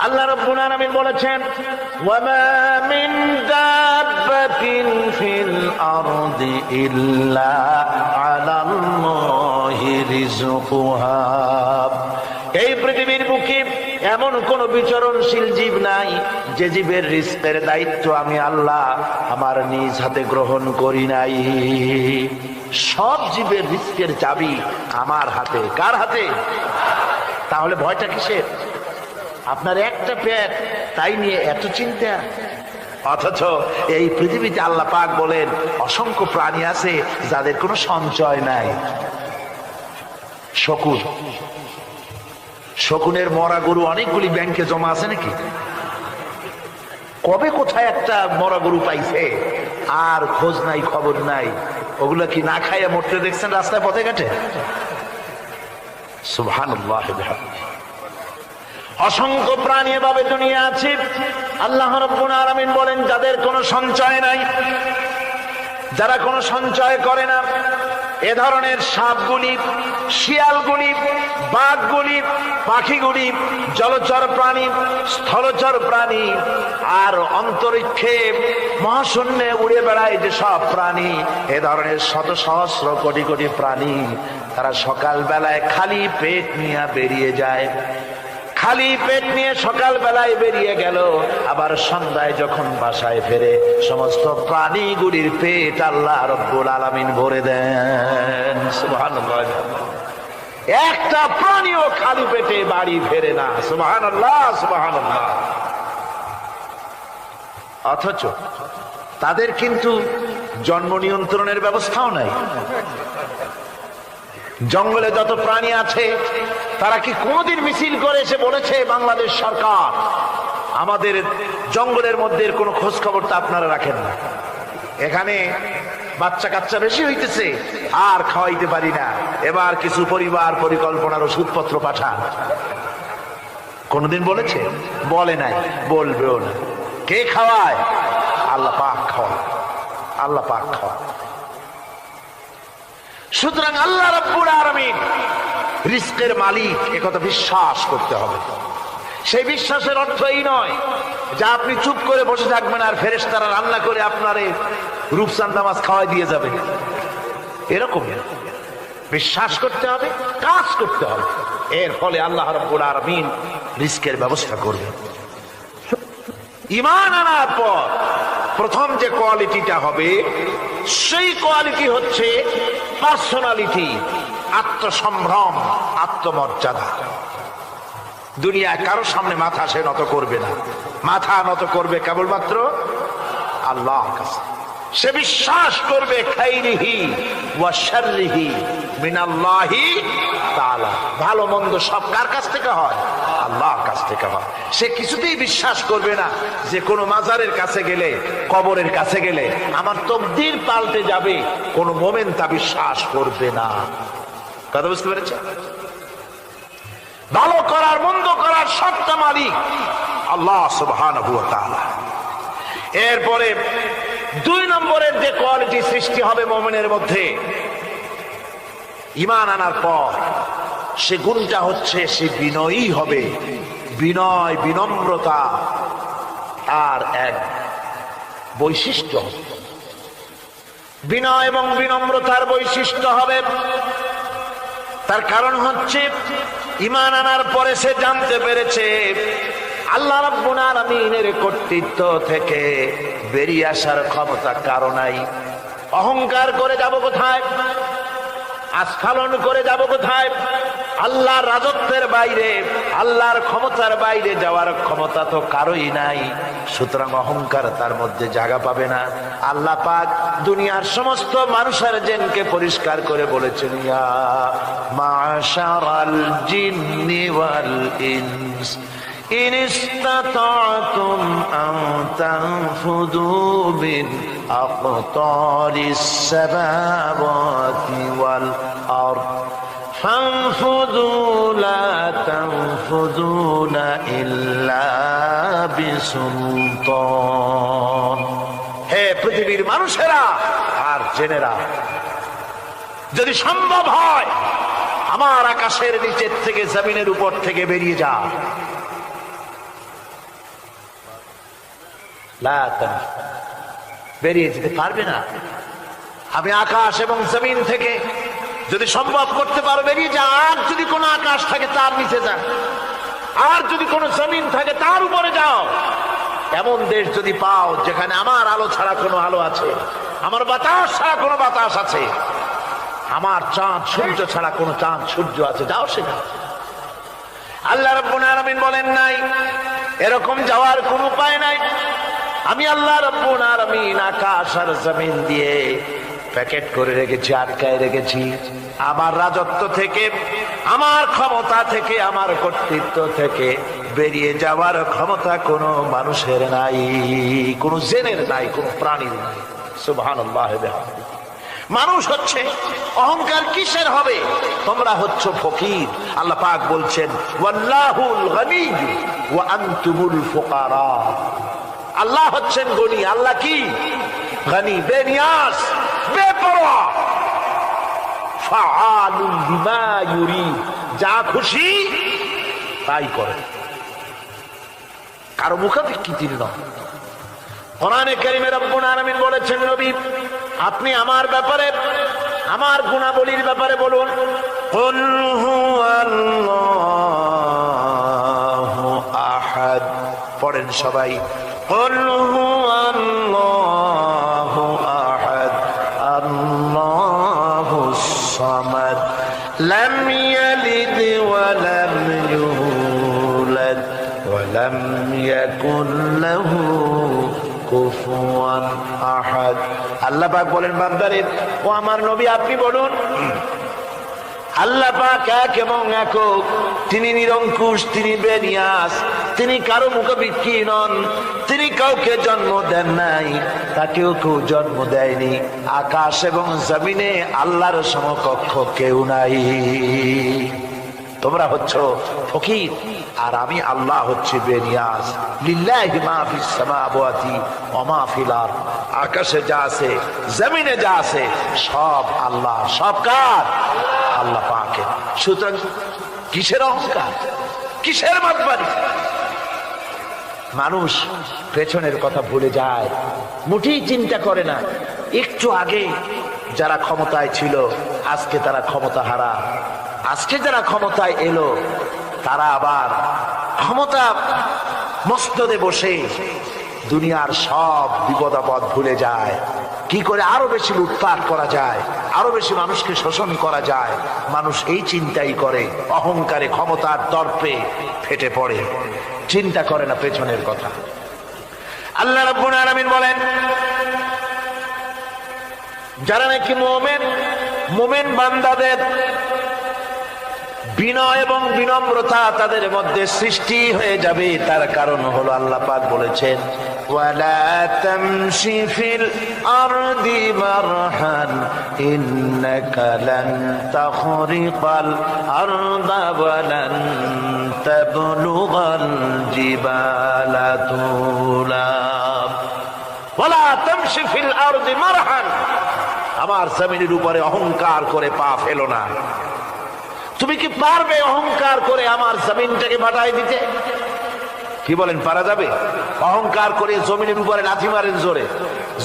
আল্লাহ রাব্বুল আলামিন বলেছেন, ওয়ামা মিন দাব্বাতিন ফিল আরদি ইল্লা আলাল্লাহি রিজকুহা। এই পৃথিবীর বুকে এমন কোন বিচরণশীল জীব নাই যে জীবের রিজকের দায়িত্ব আমি আল্লাহ আমার নিজ হাতে গ্রহণ করি নাই। সব জীবের রিজকের চাবি আমার হাতে। কার হাতে? তাহলে ভয়টা কিসের? আপনার একটা পেট, তাই নিয়ে এত চিন্তা। অথচ এই পৃথিবীতে আল্লাহ পাক বলেন অসংখ্য প্রাণী আছে যাদের কোনো সঞ্চয় নাই। শকুন, শকুনের মরা গরু অনেকগুলি ব্যাংকে জমা আছে নাকি? কবে কোথায় একটা মরা গরু পাইছে আর খোঁজ নাই, খবর নাই। ওগুলো কি না খাইয়া মরতে দেখছেন রাস্তায় পথে ঘাটে? সুবহানাল্লাহ। অসংখ্য প্রাণী এভাবে দুনিয়া আছে। আল্লাহ রাব্বুল আলামিন বলেন যাদের কোনো সঞ্চয় নাই, যারা কোনো সঞ্চয় করে না, এ ধরনের সাপগুলি, শিয়ালগুলি, বাঘগুলি, পাখিগুলি, জলচর প্রাণী, স্থলচর প্রাণী আর অন্তরিক্ষে মহাশূন্যে উড়ে বেড়ায় যে সব প্রাণী, এ ধরনের শত সহস্র কোটি কোটি প্রাণী, তারা সকাল বেলায় খালি পেট নিয়ে বেরিয়ে যায়। খালি পেট নিয়ে সকাল বেলায় বেরিয়ে গেল, আবার সন্ধ্যায় যখন বাসায় ফেরে সমস্ত প্রাণীগুলির পেট আল্লাহ রাব্বুল আলামিন ভরে দেন। সুবহানাল্লাহ। একটা প্রাণীও খালি পেটে বাড়ি ফেরে না। সুবহানাল্লাহ, সুবহানাল্লাহ। অথচ তাদের কিন্তু জন্ম নিয়ন্ত্রণের ব্যবস্থাও নাই। জঙ্গলে যত প্রাণী আছে তারা কি কোনদিন মিছিল করে এসে বলেছে বাংলাদেশ সরকার আমাদের জঙ্গলের মধ্যে কোনো খোঁজ খবর তো আপনারা রাখেন না, এখানে বাচ্চা কাচ্চা বেশি হইতেছে আর খাওয়াইতে পারি না, এবার কিছু পরিবার পরিকল্পনার ওষুধপত্র পাঠান? কোনদিন বলেছে? বলে নাই, বলবেও না। কে খাওয়ায়? আল্লাহ পাক খাওয়ায়। আল্লাহ পাক খাওয়ায়। সুতরাং আল্লাহ রাব্বুল আলামিন রিজকের মালিক, একথা বিশ্বাস করতে হবে। সেই বিশ্বাসের অর্থ এই নয় যে আপনি চুপ করে বসে থাকবেন আর ফেরেশতারা রান্না করে আপনারে রূপচাঁদা মাছ খাওয়াই দিয়ে যাবে, এরকম বিশ্বাস করতে হবে, কাজ করতে হবে। এর ফলে আল্লাহ রাব্বুল আলামিন রিজকের ব্যবস্থা করবেন। ঈমান আনার পর প্রথম যে কোয়ালিটিটা হবে সেই কোয়ালিটি হচ্ছে পার্সোনালিটি, আত্মসম্ভ্রম, আত্মমর্যাদা। দুনিয়ায় কারো সামনে মাথা সে নত করবে না, মাথা নত করবে কেবলমাত্র আল্লাহর কাছে। সে বিশ্বাস করবে খাইরিহি ওয়া শাররিহি মিনাল্লাহি তাআলা, ভালো মন্দ সব কার কাছ থেকে হয়? আল্লাহর কাছ থেকে হয়। সে কিছুতেই বিশ্বাস করবে না যে কোনো মাজারের কাছে গেলে, কবরের কাছে গেলে আমার তকদির পাল্টে যাবে। কোন মোমেন তা বিশ্বাস করবে না। কথা বুঝতে পেরেছে? ভালো করার মন্দ করার সবটা মালিক আল্লাহ সুবহানাহু ওয়া তাআলা। এরপরে 2 নম্বরের যে কোয়ালিটি সৃষ্টি হবে মুমিনের মধ্যে ঈমান আনার পর, সে গুণটা হচ্ছে সে বিনয়ী হবে। বিনয়, বিনম্রতা আর এক বৈশিষ্ট্য। বিনয় এবং বিনম্রতার বৈশিষ্ট্য হবে। তার কারণ হচ্ছে ঈমান আনার পরে সে জানতে পেরেছে আল্লাহ রাব্বুল আলামিনের কর্তৃত্ব থেকে বেরিয়ে আসার ক্ষমতা কারো নাই। অহংকার করে যাব কোথায়? আস্ফালন করে যাব কোথায়? আল্লাহর রাজত্বের বাইরে, আল্লাহর ক্ষমতার বাইরে যাওয়ার ক্ষমতা তো কারোই নাই। সুতরাং অহংকার তার মধ্যে জায়গা পাবে না। আল্লাহ পাক দুনিয়ার সমস্ত মানুষের জিনকে পরিষ্কার করে বলেছেন, ইয়া মাশারাল জিন্নি ওয়াল ইনস ইন ইসতাতা'তুম আন তানফুযু মিন আকতারিস সামাওয়াতি ওয়াল আরদ ফানফুযু লা তানফুযুনা ইল্লা বিসুলতান। হে পৃথিবীর মানুষেরা আর জেনেরা, যদি সম্ভব হয় আমার আকাশের নিচের থেকে, জমিনের উপর থেকে বেরিয়ে যা। লা তানফু, বেরিয়ে যেতে পারবে না। আমি আকাশ এবং জমিন থেকে যদি সম্ভব করতে পারো বেরিয়ে যা। আর যদি কোনো আকাশ থাকে তার নিচে যা, আর যদি কোনো জমিন থাকে তার উপরে যাও। এমন দেশ যদি পাও যেখানে আমার আলো ছাড়া কোনো আলো আছে, আমার বাতাস ছাড়া কোনো বাতাস আছে, আমার চাঁদ সূর্য ছাড়া কোনো চাঁদ সূর্য আছে, যাও সেখানে। আল্লাহ রাব্বুল আলামিন বলেন নাই এরকম যাওয়ার কোনো উপায় নাই। আমি আল্লাহ রাব্বুল আলামিন আকাশ আর জমিন দিয়ে প্যাকেট করে রেখেছি, আটকায় রেখেছি। আমার রাজত্ব থেকে, আমার ক্ষমতা থেকে, আমার কর্তৃত্ব থেকে বেরিয়ে যাওয়ার ক্ষমতা কোনো মানুষের নাই, কোনো জিনের নাই, কোনো প্রাণীর নাই। সুবহানাল্লাহ। মানুষ হচ্ছে অহংকার কিসের হবে? তোমরা হচ্ছ ফকির। আল্লাহ পাক বলছেন ওয়াল্লাহুল গনিয়্যু ওয়া আনতুমুল ফুকারা। আল্লাহ হচ্ছেন গনি। আল্লাহ কি? গনি, বেনিয়াস, বেপরোয়া। ফাআলুন লিমা ইউরিদ, যা খুশি তাই করে, কারো মুখাপেক্ষী নন। কোরআনে কারীমে রব্বুল আলামিন বলেছেন নবী আপনি আমার ব্যাপারে, আমার গুণাবলীর ব্যাপারে বলুন। কুল হুয়াল্লাহু আহাদ, পড়েন সবাই। কুল হুয়াল্লাহু আহাদ আল্লাহুস সামাদ লাম ইয়ালিদ ওয়া লাম ইউলাদ ওয়া লাম ইয়াকুল লাহু কুফুয়ান আহাদ। আল্লাহ পাক বলেন বান্দারে, ও আমার নবী আপনি বলুন আল্লাহ পাক এক এবং একক, তিনি নিরঙ্কুশ, তিনি বেনিয়াস, তিনি কারো মুখাপেক্ষী নন, তিনি কাউকে জন্ম দেন নাই, তাকেও কেউ জন্ম দেয়নি। আকাশ এবং জমিনে আল্লাহর সমকক্ষ কেউ নাই। তোমরা হচ্ছ ফকির আর আমি আল্লাহ হচ্ছে বেনিয়াস। লিল্লাহি মা ফিস সামাওয়াতি ওয়া মা ফিল আরদ, আকাশে যা আছে জমিনে যা আছে সব আল্লাহ। সব কার? আল্লাহ পাকের। সুতরাং কিসের অহংকার, কিসের মাতবাড়ি? মানুষ পেছনের কথা ভুলে যায়, মুঠেই চিন্তা করে না। একটু আগে যারা ক্ষমতায় ছিল আজকে তারা ক্ষমতা হারা, আজকে যারা ক্ষমতায় এলো তারা আবার ক্ষমতা মস্তদে বসে দুনিয়ার সব বিপদ আপদ ভুলে যায়। কি করে আরো বেশি লুটপাট করা যায়, আরো বেশি মানুষকে শোষণ করা যায়, মানুষ এই চিন্তাই করে। অহংকারে, ক্ষমতার দর্পে ফেটে পড়ে, চিন্তা করে না পেছনের কথা। আল্লাহ রাব্বুল আলামিন বলেন যারা নাকি মুমিন বান্দাদের বিনয় এবং বিনম্রতা তাদের মধ্যে সৃষ্টি হয়ে যাবে, তার কারণ হলো আল্লাহ পাক বলেছেন ওয়ালা তামশি ফিল আরদি মারহান ইন্নাকা লান তাখরিকাল আরদা ওয়া লান তাবলুগাল জিবালা তুলা। ওয়ালা তামশি ফিল আরদি মারহান, আমার জমিনের উপরে অহংকার করে পা ফেলো না। তুমি কি পারবে অহংকার করে আমার জমিনটাকে ফাটাই দিতে? কি বলেন, পারা যাবে? অহংকার করে জমিনের উপরে লাথি মারেন জোরে,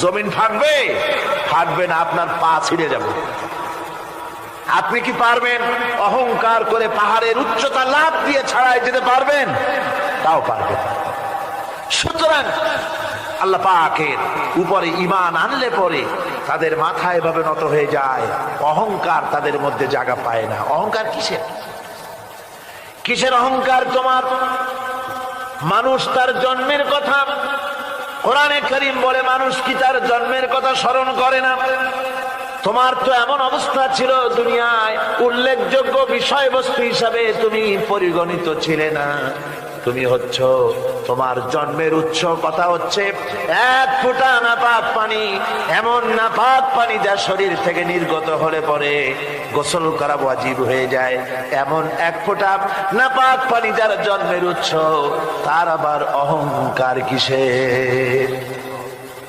জমিন ফাটবে? ফাটবে না, আপনার পা ছিঁড়ে যাবে। আপনি কি পারবেন অহংকার করে পাহাড়ের উচ্চতা লাফ দিয়ে ছাড়াই যেতে পারবেন? তাও পারবেন। সুতরাং আল্লাহ পাকের উপরে ঈমান আনলে পরে তাদের মাথা এভাবে নত হয়ে যায়, অহংকার তাদের মধ্যে জায়গা পায় না। অহংকার কিসের? কিসের অহংকার তোমার? মানুষ তার জন্মের কথা, কোরআনে কারীম বলে মানুষ কি তার জন্মের কথা স্মরণ করে না? তোমার তো এমন অবস্থা ছিল দুনিয়ায় উল্লেখযোগ্য বিষয়বস্তু হিসাবে তুমি পরিগণিত ছিলে না। তুমি হচ্ছ, তোমার জন্মের উৎস কথা হচ্ছে এক ফোঁটা নাপাক পানি, এমন নাপাক পানি যা শরীর থেকে নির্গত হলে পরে গোসল করা ওয়াজিব হয়ে যায়। এমন এক ফোঁটা নাপাক পানি যার জন্মের উৎস, তার আবার অহংকার কিসের?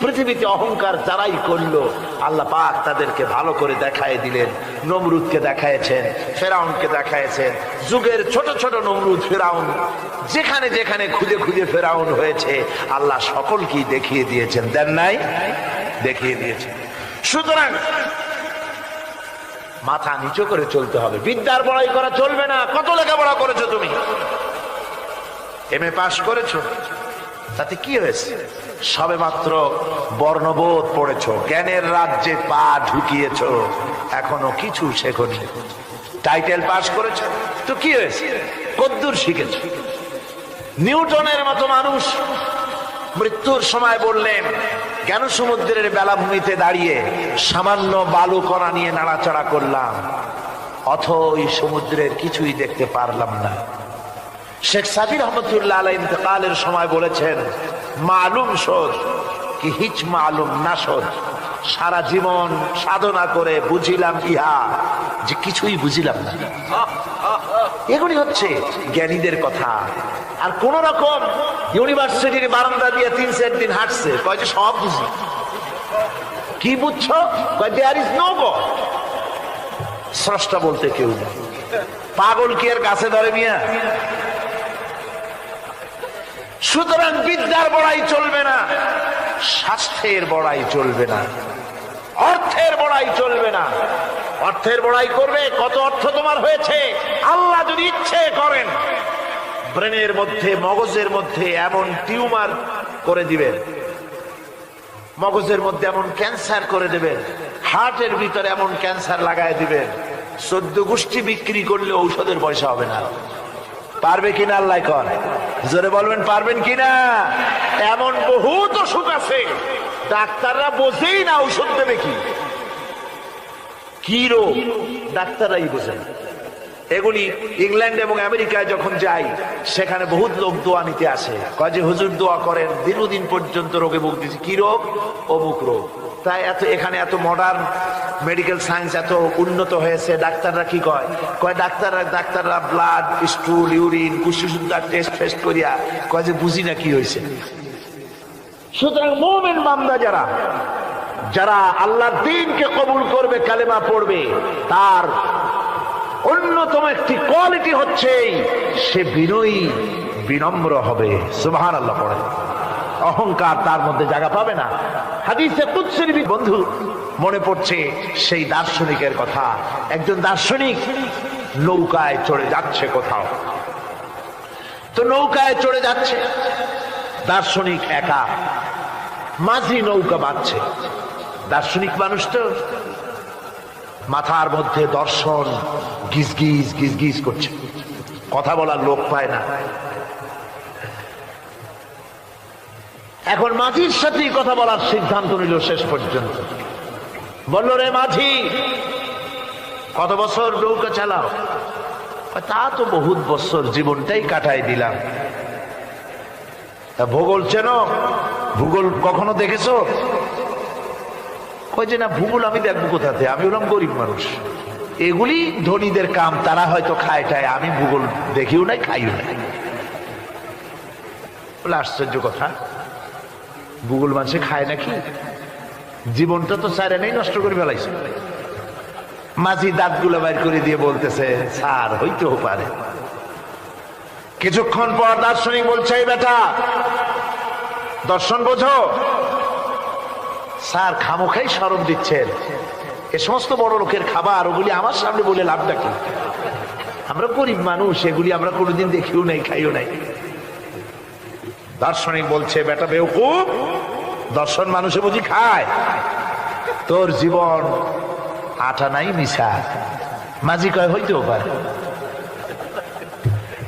পৃথিবীতে অহংকার যারাই করলো আল্লাহ পাক তাদেরকে ভালো করে দেখায় দিলেন। নমরুদকে দেখায়ছেন, ফেরাউনকে দেখায়ছেন, যুগের ছোট ছোট নমরুদ ফেরাউন যেখানে যেখানে খুদে খুদে ফেরাউন হয়েছে আল্লাহ সকলকেই দেখিয়ে দিয়েছেন, দেন নাই? দেখিয়ে দিয়েছেন। সুতরাং মাথা নিচু করে চলতে হবে, বিদ্যার বড়াই করা চলবে না। কত লেখাপড়া করেছো তুমি? এমএ পাশ করেছো, তাতে কি হয়েছে? সবে মাত্র বর্ণবোধ পড়েছো, জ্ঞানের রাজ্যে পা ঢুকিয়েছো, এখনো কিছু শেখনি। টাইটেল পাশ করেছো তো কি হয়েছে? কদ্দুর শিখেছো। নিউটনের মতো মানুষ মৃত্যুর সময় বললেন, জ্ঞান সমুদ্রের বেলাভূমিতে দাঁড়িয়ে সামান্য বালু কণা নিয়ে নাড়াচাড়া করলাম, অথই সমুদ্রের কিছুই দেখতে পারলাম না। শেখ সাবির রহমতুল্লাহ আলাইহি ইন্তেকালের সময় বলেছেন, মালুম শোধ কি হিচ মালুম না শোধ, সারা জীবন সাধনা করে বুঝিলাম ইহা যে কিছুই বুঝিলাম না। এগুলি হচ্ছে জ্ঞানীদের কথা। আর কোন রকম ইউনিভার্সিটির বারান্দা দিয়ে 3-4 দিন হাঁটছে, কয় যে সব বুঝি। কি বুঝছো? কয় দেয়ার ইজ নো গড, স্রষ্টা বলতে কেউ নেই। পাগল কি এর কাছে ধরে মিয়া? সুতরাং বিদ্যার বড়াই চলবে না, স্বাস্থ্যের বড়াই চলবে না, অর্থের বড়াই চলবে না। অর্থের বড়াই করবে, কত অর্থ তোমার হয়েছে? আল্লাহ যদি ইচ্ছে করেন ব্রেনের মধ্যে, মগজের মধ্যে এমন টিউমার করে দিবেন, মগজের মধ্যে এমন ক্যান্সার করে দেবেন, হার্টের ভিতরে এমন ক্যান্সার লাগায় দিবেন, 14 গোষ্ঠী বিক্রি করলে ঔষধের পয়সা হবে না। পারবে কিনা আল্লাহ কর? জোরে বলবেন পারবেন কিনা? এমন বহুত অসুখ আছে ডাক্তাররা বোঝেই না ঔষধ দেবে কি রোগ, ডাক্তাররাই বোঝেন। এগুলি ইংল্যান্ড এবং আমেরিকায় যখন যাই সেখানে বহুত লোক দোয়া নিতে আসে, কয় যে হুজুর দোয়া করেন, দিনদিন পর্যন্ত রোগে ভুগতেছি। কি রোগ? অমুক রোগ। তাই এখানে এত মডার্ন মেডিকেল সায়েন্স এত উন্নত হয়েছে, ডাক্তাররা কি কয়? কয় ডাক্তাররা ব্লাড, স্টুল, ইউরিন, কুশিশুদ্ধা টেস্ট ফেস্ট করিয়া কয় যে বুঝি না কি হয়েছে। সুতরাং মুমিন বান্দা যারা আল্লাহর দ্বীনকে কবুল করবে, কালেমা পড়বে, তার অন্যতম একটি কোয়ালিটি হচ্ছে সে বিনয়ী, বিনম্র হবে। সুবহানাল্লাহ পড়ে। অহংকার তার মধ্যে জায়গা পাবে না। হাদিসে কুদসির বন্ধু মনে পড়ছে সেই দার্শনিকের কথা। একজন দার্শনিক নৌকায় চড়ে যাচ্ছে কোথাও, তো নৌকায় চড়ে যাচ্ছে, দার্শনিক একা, মাঝি নৌকা বাঁধছে। দার্শনিক মানুষ তো মাথার মধ্যে দর্শন গিজগিজ গিজগিজ করছে, কথা বলার লোক পায় না। এখন মাঝির সাথেই কথা বলার সিদ্ধান্ত নিল। শেষ পর্যন্ত বলল, রে মাঝি, কত বছর নৌকা চালাও? তা তো বহুত বছর, জীবনটাই কাটাই দিলাম। তা ভূগোল চেনো? ভূগোল কখনো দেখেছো? কয় যে না, ভূগোল আমি দেখবো কোথাতে, আমি হলাম গরিব মানুষ, এগুলি ধনীদের কাম, তারা হয়তো খায় টায়, আমি ভূগোল দেখিও নাই, খাইও নাই। বলে আশ্চর্য কথা, ভূগোল মানুষে খায় নাকি? জীবনটা তো চাইরে নেই, নষ্ট করে ফেলাইছে। মাঝি দাঁতগুলো বাইর করে দিয়ে বলতেছে, স্যার হইতেও পারে। কিছুক্ষণ পর দার্শনিক বলছে, এই বেটা, দর্শন বোঝো? স্যার খামোখাই শরম দিচ্ছেন, এ সমস্ত বড় লোকের খাবার, ওগুলি আমার সামনে বলে লাভটা কি? আমরা গরিব মানুষ, এগুলি আমরা কোনোদিন দেখিও নাই, খাইও নাই। দার্শনিক বলছে, বেটা বেওকুফ, দর্শন মানুষে বুঝি খায়? তোর জীবন আটা নাই মিশা। মাঝি কয় হইতেও পারে।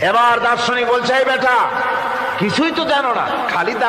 এবার দার্শনিক বলছে, এই বেটা কিছুই তো জানো না, খালি